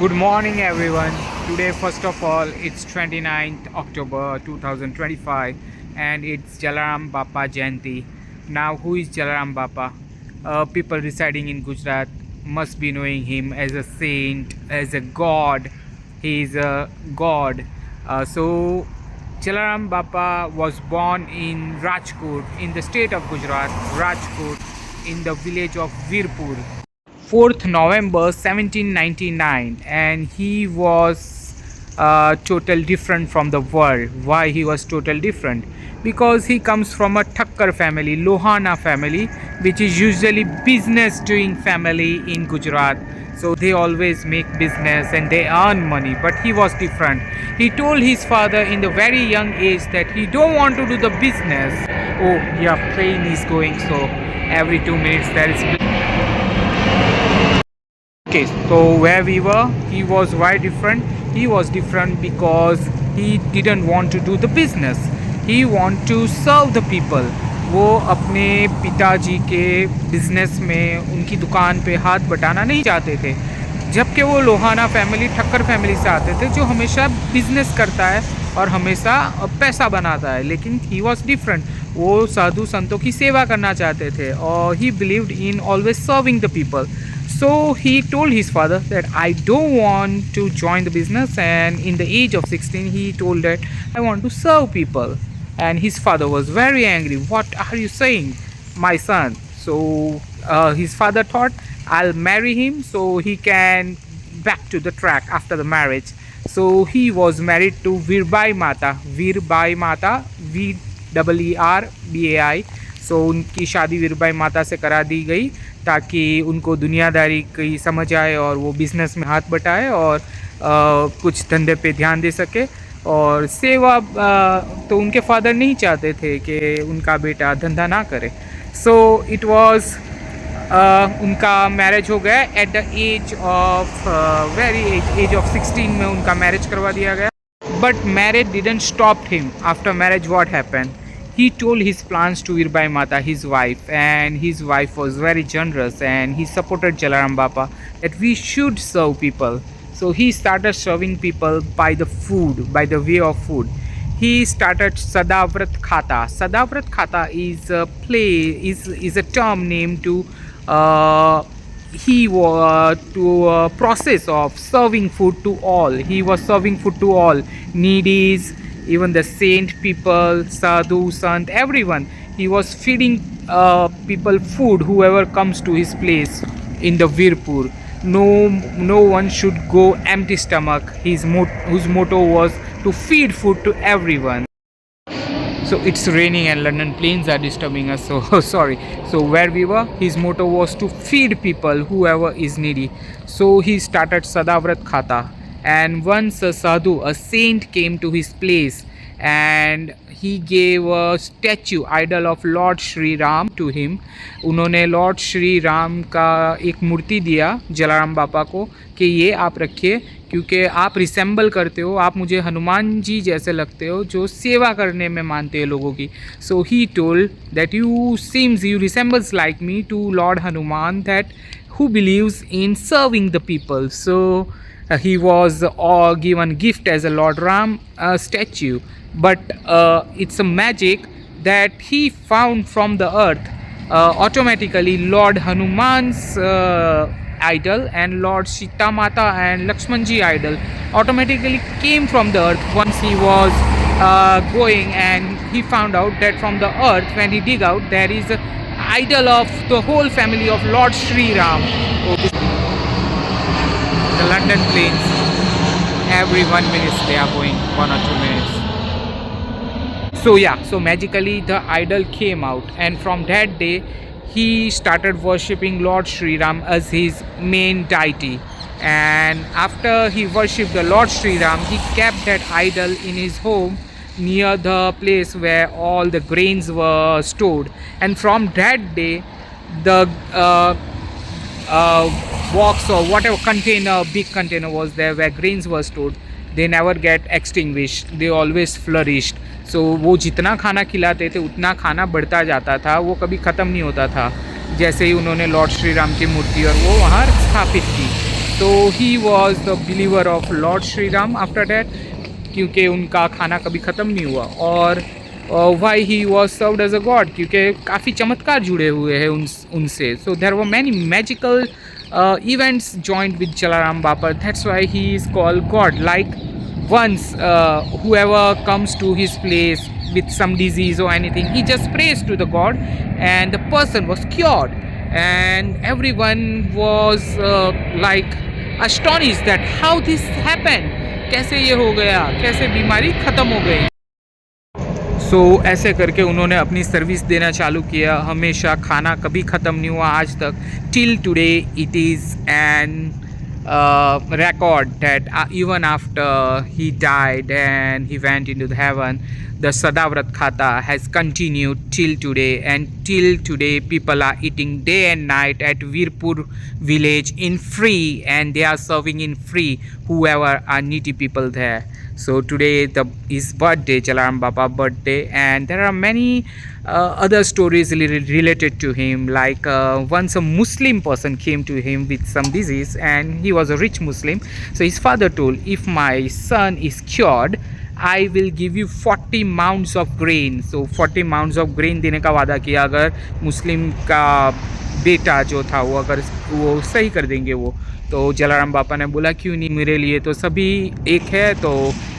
Good morning, everyone. Today, first of all, it's 29th October 2025 and it's Jalaram Bappa Jayanti. Now, who is Jalaram Bappa? People residing in Gujarat must be knowing him as a saint, as a god. He is a god. Jalaram Bappa was born in Rajkot, in the state of Gujarat, Rajkot, in the village of Virpur. 4th November 1799, and he was total different from the world. Why he was total different? Because he comes from a Thakkar family, Lohana family, which is usually business doing family in Gujarat. So they always make business and they earn money, but he was different. He told his father in the very young age that he don't want to do the business. Oh yeah, train is going, so every 2 minutes there is. Okay, so where we were, he was why different? He was different because he didn't want to do the business. He want to serve the people. वो अपने पिताजी के business में उनकी दुकान पे हाथ बटाना नहीं चाहते थे, जबकि वो लोहाना फैमिली, ठक्कर फैमिली से आते थे जो हमेशा बिजनेस करता है और हमेशा पैसा बनाता है. लेकिन ही वॉज डिफरेंट. वो साधु संतों की सेवा करना चाहते थे और ही believed in always serving the people. So he told his father that I don't want to join the business, and in the age of 16 he told that I want to serve people. And his father was very angry. What are you saying, my son? So his father thought, I'll marry him so he can back to the track after the marriage. So he was married to Virbai Mata, VERBAI. सो उनकी शादी वीरबाई माता से करा दी गई ताकि उनको दुनियादारी की समझ आए और वो बिज़नेस में हाथ बटाए और कुछ धंधे पे ध्यान दे सके. और सेवा तो उनके फादर नहीं चाहते थे कि उनका बेटा धंधा ना करे. सो इट वाज उनका मैरिज हो गया at the age of age of 16 में उनका मैरिज करवा दिया गया. But marriage didn't stop him. After marriage what happened? He told his plans to Virbai Mata, his wife, and his wife was very generous and he supported Jalaram Bappa that we should serve people. So he started serving people by the food, by the way of food. He started Sadavrat Khata. Sadavrat Khata is a term named to process of serving food to all. He was serving food to all needies, even the saint people, sadhu, sant, everyone. He was feeding people food, whoever comes to his place in the Virpur. No one should go empty stomach. Whose motto was to feed food to everyone. So it's raining and London planes are disturbing us, so sorry. So where we were, his motto was to feed people, whoever is needy. So he started Sadavrat Khata. And once a sadhu, a saint, came to his place and he gave a statue, idol of Lord Shri Ram to him. उन्होंने Lord Shri Ram का एक मूर्ति दिया जलाराम बापा को कि ये आप रखिए क्योंकि आप रिसेंबल करते हो, आप मुझे हनुमान जी जैसे लगते हो जो सेवा करने में मानते हैं लोगों की. So he told that you resembles like me to Lord Hanuman that who believes in serving the people. So he was given gift as a Lord Ram statue, but it's a magic that he found from the earth. Automatically Lord Hanuman's idol and Lord Sita Mata and Lakshman Ji idol automatically came from the earth once he was going, and he found out that from the earth when he dig out there is a idol of the whole family of Lord Shri Ram. The London planes, every 1 minute they are going, 1 or 2 minutes. So yeah, so magically the idol came out, and from that day he started worshipping Lord Shri Ram as his main deity. And after he worshipped the Lord Shri Ram, he kept that idol in his home near the place where all the grains were stored. And from that day the box or whatever container, big container was there where grains were stored, they never get extinguished, they always flourished. So वो जितना खाना खिलाते थे उतना खाना बढ़ता जाता था, वो कभी ख़त्म नहीं होता था. जैसे ही उन्होंने लॉर्ड श्री राम की मूर्ति और वो वहाँ स्थापित की. So he was the believer of Lord Shri Ram after that, क्योंकि उनका खाना कभी ख़त्म नहीं हुआ. और why he was served as a god, क्योंकि काफ़ी चमत्कार जुड़े हुए हैं उनसे. So there were many magical events joined with Jalaram Bapa. That's why he is called God. Like once whoever comes to his place with some disease or anything, he just prays to the God and the person was cured. And everyone was like astonished that how this happened. कैसे ये हो गया, कैसे बीमारी ख़त्म हो गई. सो ऐसे करके उन्होंने अपनी सर्विस देना चालू किया. हमेशा खाना कभी ख़त्म नहीं हुआ आज तक. Till today it is an record that even after he died and he went into the heaven, the Sadavrat Khata has continued till today, and till today people are eating day and night at Virpur village in free, and they are serving in free whoever are needy people there. So today his birthday, Jalaram Bapa birthday, and there are many other stories related to him. Like once a Muslim person came to him with some disease, and he was a rich Muslim. So his father told, if my son is cured, I will give you 40 mounds of grain. So 40 mounds of grain देने का वादा किया अगर मुस्लिम का बेटा जो था वो अगर वो सही कर देंगे वो. तो जलाराम बापा ने बोला क्यों नहीं, मेरे लिए तो सभी एक है. तो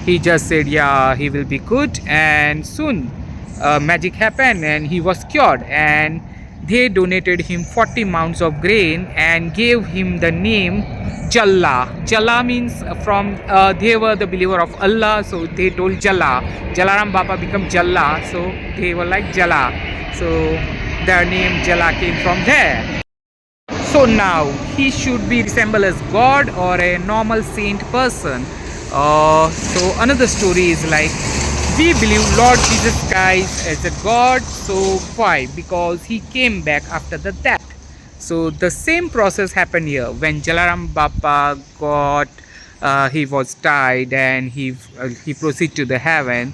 he just said yeah, he will be good, and soon magic happened and he was cured. And they donated him 40 mounds of grain and gave him the name Jalla. Jalla means from they were the believer of Allah, so they told Jalla. Jalaram Bapa became Jalla, so they were like Jalla. So their name Jalla came from there. So now he should be resembled as God or a normal saint person. So another story is like, we believe Lord Jesus Christ as a God. So why? Because he came back after the death. So the same process happened here when Jalaram Bapa he was died and he proceeded to the heaven.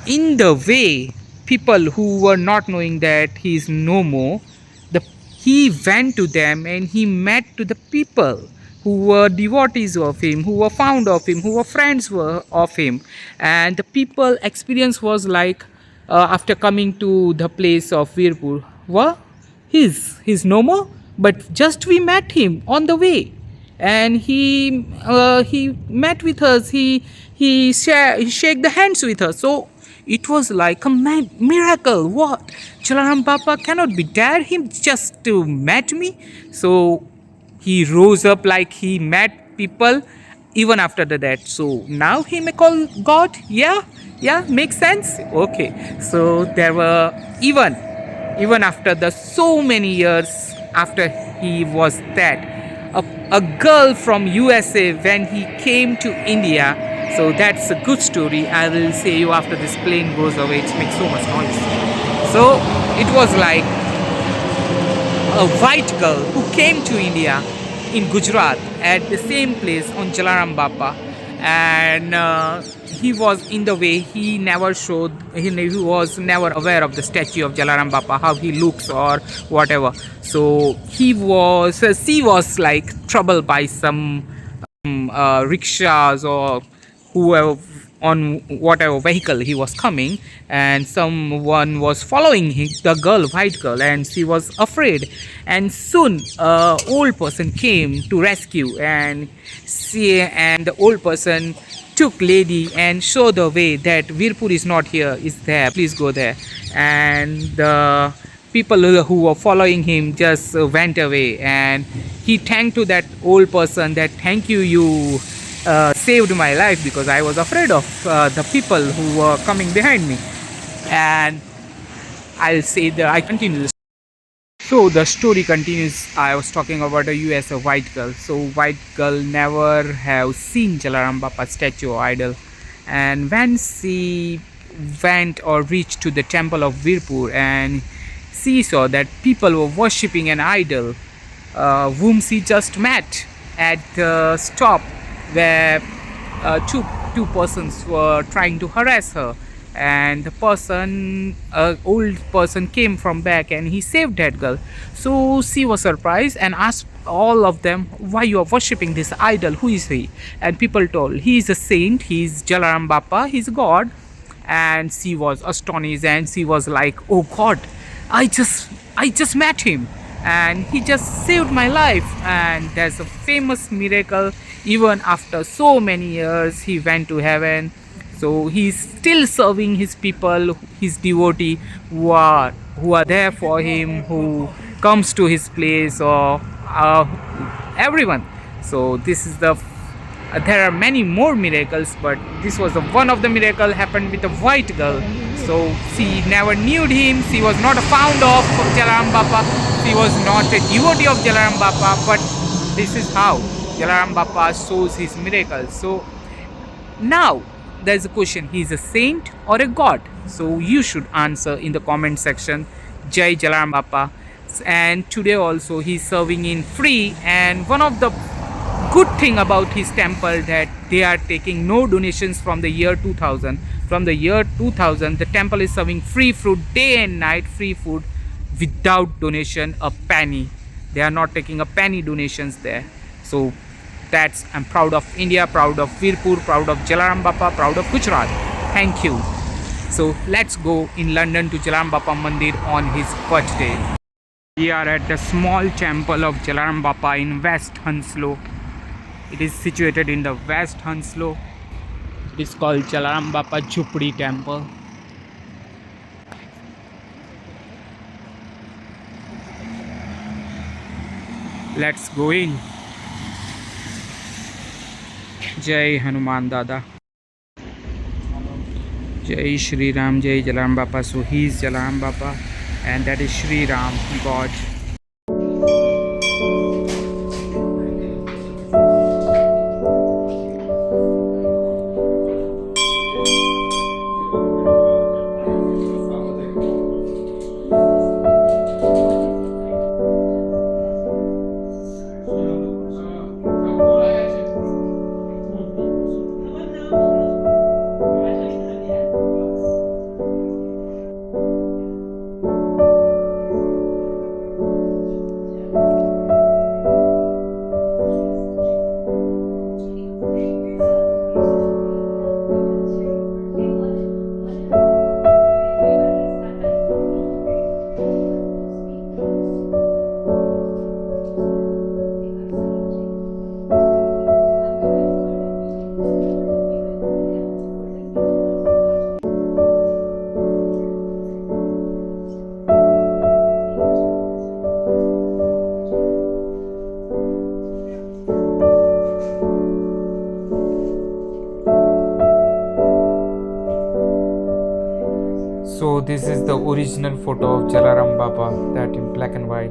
In the way, people who were not knowing that he is no more, he went to them and he met to the people who were devotees of him, who were fond of him, who were friends of him. And the people experience was like, after coming to the place of Virpur, what? He's no more, but just we met him on the way, and he met with us. He shake the hands with us. So it was like a miracle. What? Jalaram Bapa cannot be dead. He just met me. So he rose up like he met people even after the death. So now he may call God. Yeah, makes sense. Okay. So there were even after the so many years after he was dead, a girl from USA when he came to India. So that's a good story. I will say you after this plane goes away. It makes so much noise. So it was like a white girl who came to India in Gujarat at the same place on Jalaram Bapa, and he was in the way. He never showed. He was never aware of the statue of Jalaram Bapa, how he looks or whatever. So she was like troubled by some rickshaws or whoever on whatever vehicle he was coming, and someone was following him, the girl, white girl, and she was afraid. And soon old person came to rescue, and the old person took lady and showed the way that Virpur is not here, is there, please go there. And the people who were following him just went away, and he thanked to that old person that thank you saved my life, because I was afraid of the people who were coming behind me. And I continue this. So the story continues. I was talking about a US white girl. So white girl never have seen Jalaram Bapa statue or idol, and when she went or reached to the temple of Virpur, and she saw that people were worshipping an idol whom she just met at the stop where two persons were trying to harass her, and the old person came from back and he saved that girl. So she was surprised and asked all of them, why you are worshipping this idol, who is he? And people told, he is a saint, he is Jalaram Bappa, he is God. And she was astonished and she was like, oh God, I just met him and he just saved my life. And there's a famous miracle, even after so many years he went to heaven. So he's still serving his people, his devotee, who are there for him, who comes to his place, or everyone. So this is the there are many more miracles, but this was the one of the miracle happened with a white girl. So she never knew him, she was not a founder of Jalaram Bappa, she was not a devotee of Jalaram Bappa, but this is how Jalaram Bappa shows his miracles. So now there's a question, he is a saint or a god? So you should answer in the comment section. Jai Jalaram Bappa. And today also he's serving in free, and one of the good thing about his temple that they are taking no donations from the year 2000. From the year 2000 the temple is serving free food day and night, free food without donation a penny. They are not taking a penny donations there. So that's, I'm proud of India, proud of Virpur, proud of Jalaram Bappa, proud of Gujarat. Thank you. So let's go in London to Jalaram Bappa Mandir on his birthday. We are at the small temple of Jalaram Bappa in West Hounslow. It is situated in the West Hounslow. It is called Jalaram Bappa Jhupdi Temple. Let's go in. Jai Hanuman Dada. Jai Shri Ram, Jai Jalaram Bappa. So he is Jalaram Bappa and that is Shri Ram, God. So this is the original photo of Jalaram Bappa, that in black and white.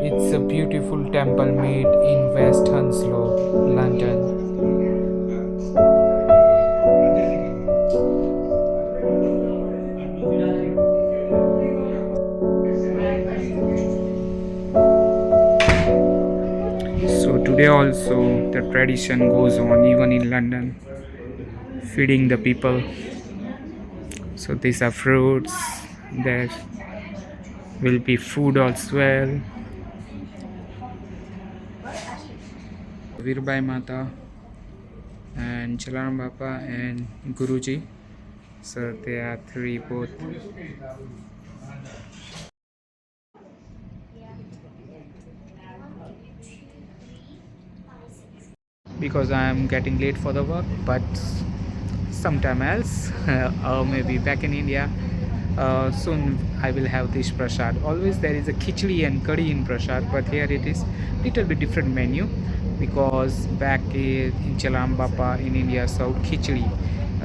It's a beautiful temple made in West Hounslow, London. So today also the tradition goes on even in London, feeding the people. So these are fruits, there will be food as well. Virbai Mata and Jalaram Bappa and Guruji. So they are three both. Because I am getting late for the work, but sometime else or maybe back in India soon I will have this prasad. Always there is a khichdi and curry in prasad, but here it is little bit different menu, because back in Jalaram Bappa in India served khichdi.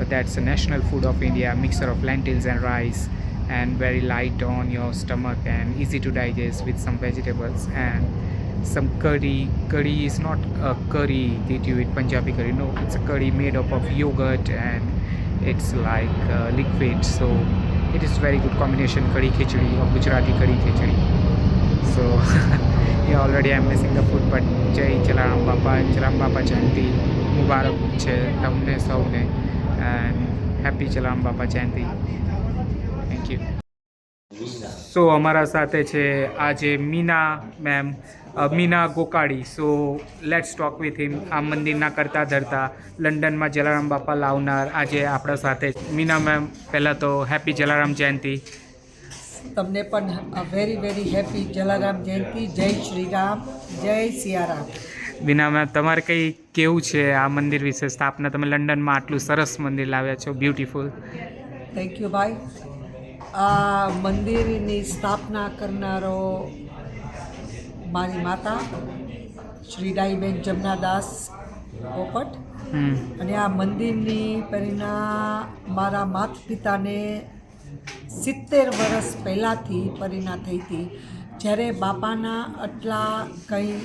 That's a national food of India, mixture of lentils and rice, and very light on your stomach and easy to digest with some vegetables and some curry. Curry is not a curry that you eat Punjabi curry, no, it's a curry made up of yogurt and it's like liquid. So it is very good combination, curry khichdi or Gujarati curry khichdi. So Yeah, already I'm missing the food, but જય જલારામ બાપા જયંતિ મુબારક છે તમને સૌને and happy Jalaram બાપા જયંતિ. Thank you. સો અમારા સાથે છે આજે Meena ma'am, Meena Gokali. So let's talk with him. આ મંદિરના કરતા ધરતા લંડનમાં જલારામ બાપા લાવનાર આજે આપણા સાથે મીના મેમ. પહેલાં તો હેપી જલારામ જયંતિ. તમને પણ વેરી વેરી હેપી જલારામ જયંતિ. જય શ્રી રામ, જય સિયારામ. મીના મેમ, તમારે કંઈ કેવું છે આ મંદિર વિશે? સ્થાપના તમે લંડનમાં આટલું સરસ મંદિર લાવ્યા છો, બ્યુટીફુલ. થેન્ક યુ ભાઈ. આ મંદિરની સ્થાપના કરનારો મારી માતા શ્રી ડાઈબેન જમનાદાસ પોપટ, અને આ મંદિરની પરિણા મારા માતા પિતાને 70 વર્ષ પહેલાંથી પરિણા થઈ હતી, જ્યારે બાપાના આટલા કંઈ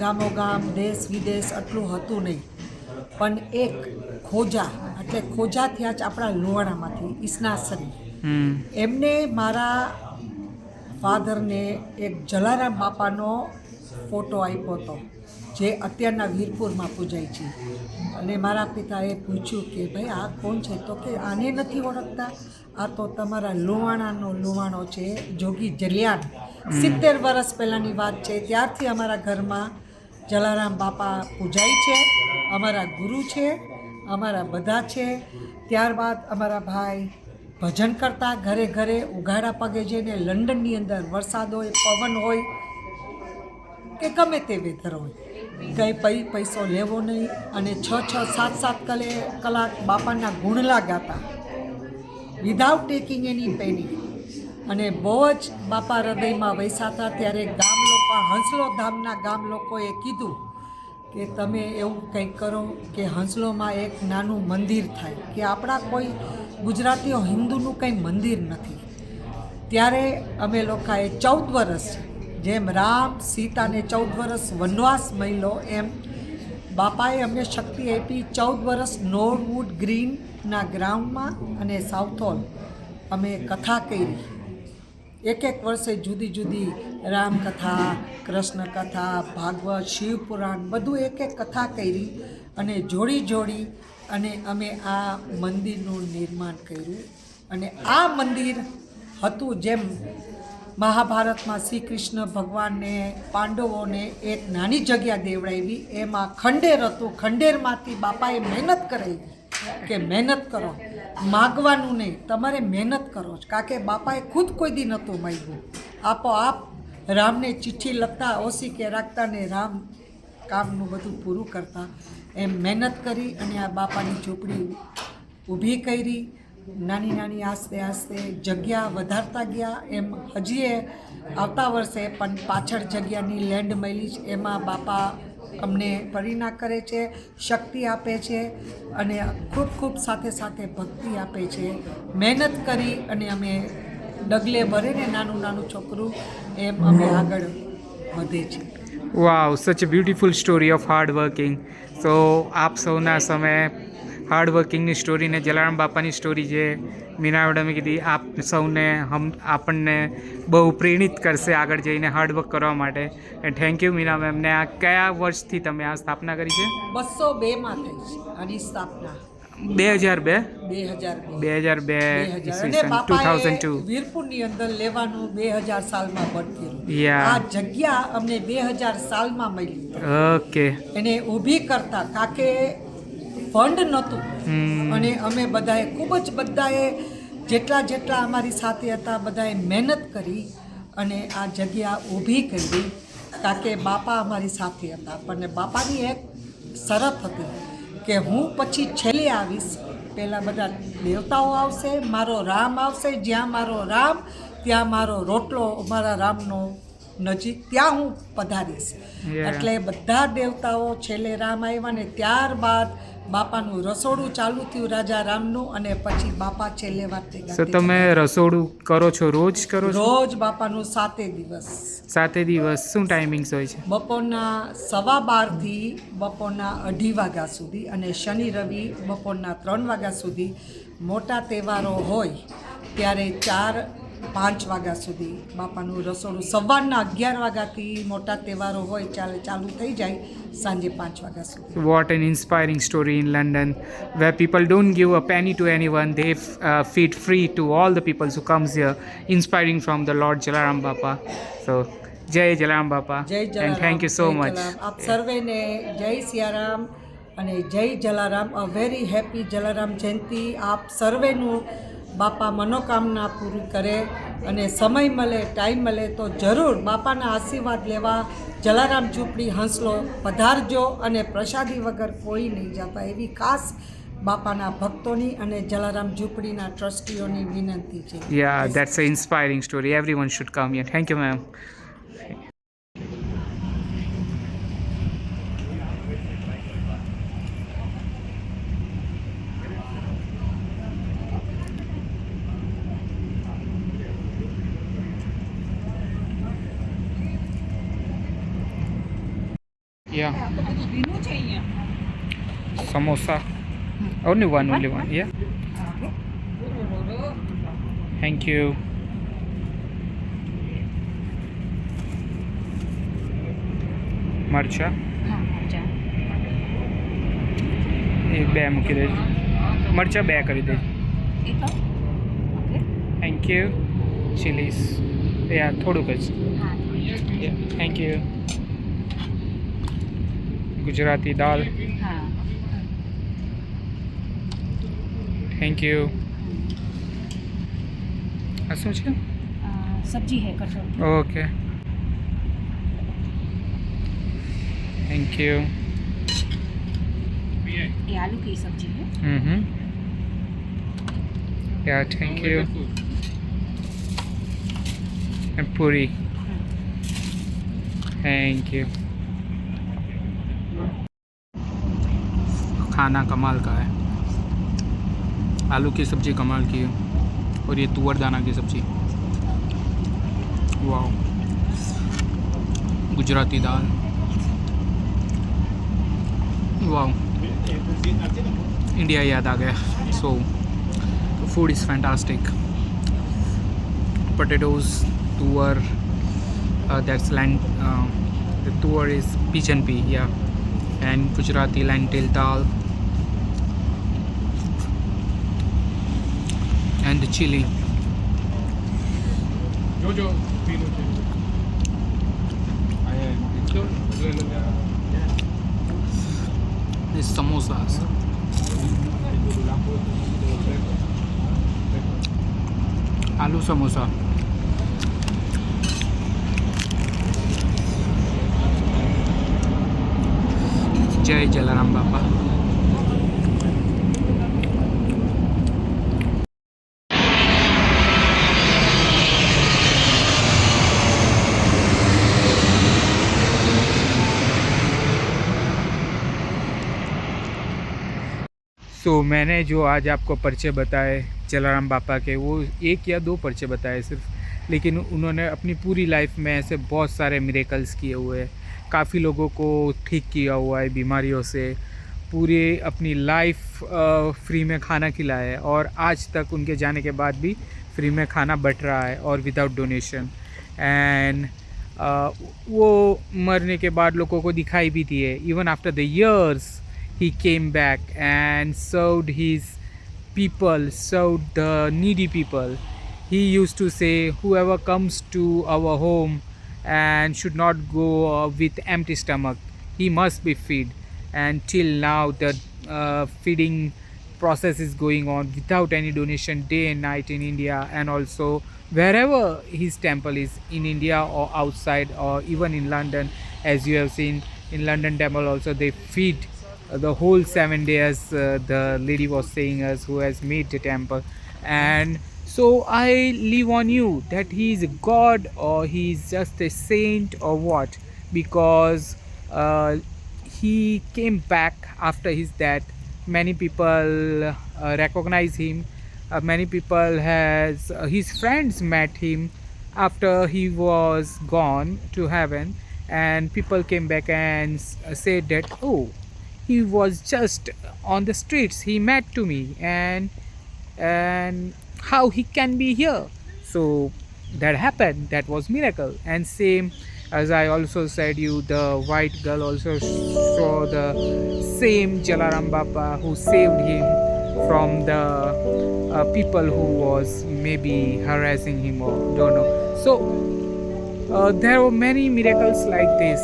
ગામોગામ દેશ વિદેશ આટલું હતું નહીં, પણ એક ખોજા એટલે ખોજા થયા જ આપણા લોહાણામાંથી ઈસનાસરી એમને મારા ફાધરને એક જલારામ બાપાનો ફોટો આપ્યો હતો, જે અત્યારના વીરપુરમાં પૂજાય છે. અને મારા પિતાએ પૂછ્યું કે ભાઈ આ કોણ છે? તો કે આને નથી ઓળખતા, આ તો તમારા લોહાણો છે, જોગી જલિયાન. 70 વર્ષ પહેલાંની વાત છે. ત્યારથી અમારા ઘરમાં જલારામ બાપા પૂજાય છે, અમારા ગુરુ છે, અમારા બધા છે. ત્યારબાદ અમારા ભાઈ ભજન કરતા, ઘરે ઘરે ઉઘાડા પગે જઈને લંડનની અંદર વરસાદ હોય, પવન હોય કે ગમે તે વેધર હોય, કંઈ પૈસો લેવો નહીં, અને 6-7 કલાક બાપાના ગુણલા ગાતા વિધાઉટ ટેકિંગ એની પેની. અને બહુ જ બાપા હૃદયમાં વૈસાતા. ત્યારે ગામ લોકો, હંસલો ધામના ગામ લોકોએ કીધું કે તમે એવું કંઈક કરો કે હંસલોમાં એક નાનું મંદિર થાય, કે આપણા કોઈ ગુજરાતીઓ હિન્દુનું કંઈ મંદિર નથી. ત્યારે અમે લોકોએ 14 વર્ષ, જેમ રામ સીતાને 14 વર્ષ વનવાસ મળ્યો, એમ બાપાએ અમને શક્તિ આપી. 14 વર્ષ નોર્થવુડ ગ્રીનના ગ્રાઉન્ડમાં અને સાઉથ હોલ અમે કથા કરી. એક વર્ષે જુદી જુદી રામકથા, કૃષ્ણ કથા, ભાગવત, શિવપુરાણ બધું એક કથા કરી, અને જોડી અને અમે આ મંદિરનું નિર્માણ કર્યું. અને આ મંદિર હતું જેમ મહાભારતમાં શ્રી કૃષ્ણ ભગવાનને પાંડવોને એક નાની જગ્યા દેવડાવી, એમાં ખંડેર હતું. ખંડેરમાંથી બાપાએ મહેનત કરાવી કે મહેનત કરો, માગવાનું નહીં, તમારે મહેનત કરો જ. કારણ કે બાપાએ ખુદ કોઈ દી નહોતું માગ્યું, આપોઆપ રામને ચિઠ્ઠી લખતા, ઓછી કે રાખતા ને રામ કામનું બધું પૂરું કરતા. એમ મહેનત કરી અને આ બાપાની ઝૂંપડી ઊભી કરી. નાની આસ્તે જગ્યા વધારતા ગયા. એમ હજી આવતા વર્ષે પણ પાછળ જગ્યાની લેન્ડ મળી છે, એમાં બાપા અમને પરિણા કરે છે, શક્તિ આપે છે, અને ખૂબ સાથે ભક્તિ આપે છે. મહેનત કરી અને અમે ડગલે ભરે ને નાનું છોકરું, એમ અમે આગળ વધે છે. Wow, such a beautiful story of hard working. So આપ સૌના સમયે હાર્ડ વર્કિંગની સ્ટોરીને જલારામ બાપાની સ્ટોરી જે મીના મેડમે કીધી, આપ સૌને આપણને બહુ પ્રેરિત કરશે આગળ જઈને હાર્ડવર્ક કરવા માટે. થેન્ક યુ મીના મેમને. આ કયા વર્ષથી તમે આ સ્થાપના કરી છે? 202માં થઈ છે આની સ્થાપના. 2002 વીરપુરની અંદર લેવાનું 2000 સાલમાં બદલ્યું. આ જગ્યા અમને 2000 સાલમાં મળી. ઓકે. એને ઊભી કરતા કાકે ફંડ નહોતું, અને અમે બધાએ જેટલા અમારી સાથે હતા બધાએ મહેનત કરી અને આ જગ્યા ઊભી કરી. કારણ કે બાપા અમારી સાથે હતા, પણ બાપાની એક શરત હતી કે હું પછી છેલ્લે આવીશ, પહેલાં બધા દેવતાઓ આવશે, મારો રામ આવશે, જ્યાં મારો રામ ત્યાં મારો રોટલો મારા રામનો નજીક, ત્યાં હું પધારીશ. એટલે બધા દેવતાઓ છેલ્લે રામ આવ્યા, ને ત્યારબાદ બાપાનું રસોડું ચાલુ થયું રાજા રામનું, અને પછી બાપા છેલ્લે વાત થઈ. તમે રસોડું કરો છો? રોજ કરો છો? રોજ બાપાનું 7 દિવસ. 7 દિવસ શું ટાઈમિંગ્સ હોય છે? બપોરના 12:15 થી બપોરના 2:30 વાગ્યા સુધી, અને શનિ રવિ બપોરના 3 વાગ્યા સુધી. મોટા તહેવારો હોય ત્યારે 4 5 વાગ્યા સુધી બાપાનું રસોડું સવારના 11 વાગ્યાથી મોટા તહેવારો હોય ચાલુ થઈ જાય સાંજે 5 વાગ્યા સુધી. What an inspiring story in London, where people don't give a penny to anyone. They feed free to all the people who comes here, inspiring from the Lord Jalaram Bapa. So, Jai Jalaram Bapa. જય Jalaram. And thank you so જય much. Jalaram. આપ સર્વેને જય સિયારામ અને જય Jalaram. A very happy Jalaram Jayanti. આપ સર્વેનું બાપા મનોકામના પૂરી કરે અને સમય મળે ટાઈમ મળે તો જરૂર બાપાના આશીર્વાદ લેવા જલારામ ઝૂંપડી હંસલો પધારજો અને પ્રસાદી વગર કોઈ નહીં જતા એવી ખાસ બાપાના ભક્તોની અને જલારામ ઝૂંપડીના ટ્રસ્ટીઓની વિનંતી છે. Yeah, that's an inspiring story. Everyone should come here. Thank you, ma'am. Yeah. Samosa. Only one. Yeah. Thank you. મરચા એ બે મૂકી દેજો. મરચા બે કરી દેજો. Thank you. ચીલીસ થોડુંક જ. Thank you. Gujarati dal. Thank you. આ શું છે? सब्जी है कटहल की। ઓકે. Thank you. ये आलू की सब्जी है। या थैंक यू. एंड पूरी. Thank you. खाना कमाल का है. आलू की सब्ज़ी कमाल की है और ये तुअर दाना की सब्ज़ी. वाह. गुजराती दाल. वाह. इंडिया याद आ गया. So food is fantastic. Potatoes, tuor, that's land. The tuor is pigeon pea, yeah, and Gujarati lentil dal, and the chili. These samosas. Aloo samosa. जय जलाराम बापा. सो मैंने जो आज आपको पर्चे बताए जलाराम बापा के, वो एक या दो पर्चे बताए सिर्फ, लेकिन उन्होंने अपनी पूरी लाइफ में ऐसे बहुत सारे मिरेकल्स किए हुए हैं. काफ़ी लोगों को ठीक किया हुआ है बीमारियों से. पूरे अपनी लाइफ फ्री में खाना खिलाया है और आज तक उनके जाने के बाद भी फ्री में खाना बट रहा है और विदाउट डोनेशन. एंड वो मरने के बाद लोगों को दिखाई भी दिए. Even after the years he came back and served his people, served the needy people. He used to say, whoever comes to our home and should not go with empty stomach, he must be fed. And till now the feeding process is going on without any donation, day and night in India, and also wherever his temple is in India or outside or even in London. As you have seen in London temple also, they feed the whole 7 days. The lady was saying us who has made the temple. And so I leave on you that he is a god or he is just a saint or what, because he came back after his death. Many people recognize him. Many people has his friends met him after he was gone to heaven, and people came back and said that, oh, he was just on the streets, he met to me, and how he can be here. So that happened. That was miracle. And same as I also said you, the white girl also saw the same Jalaram Bapa who saved him from the people who was maybe harassing him or don't know. So there were many miracles like this,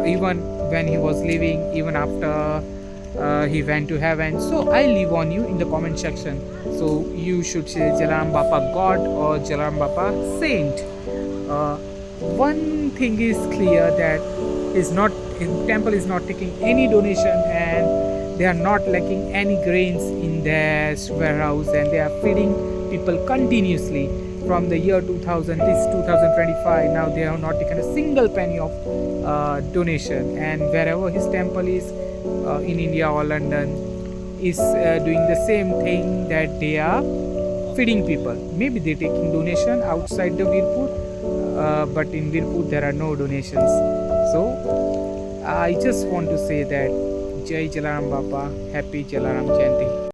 even when he was living, even after he went to heaven. So I leave on you in the comment section. So you should say Jalaram Bapa God or Jalaram Bapa Saint. One thing is clear, that is not temple is not taking any donation, and they are not lacking any grains in their warehouse, and they are feeding people continuously from the year 2000 this 2025. Now they have not taken a single penny of donation, and wherever his temple is in India or London is doing the same thing, that they are feeding people. Maybe they're taking donation outside the Virpur, but in Virpur there are no donations. So I just want to say that Jai Jalaram Bapa, Happy Jalaram Jayanti.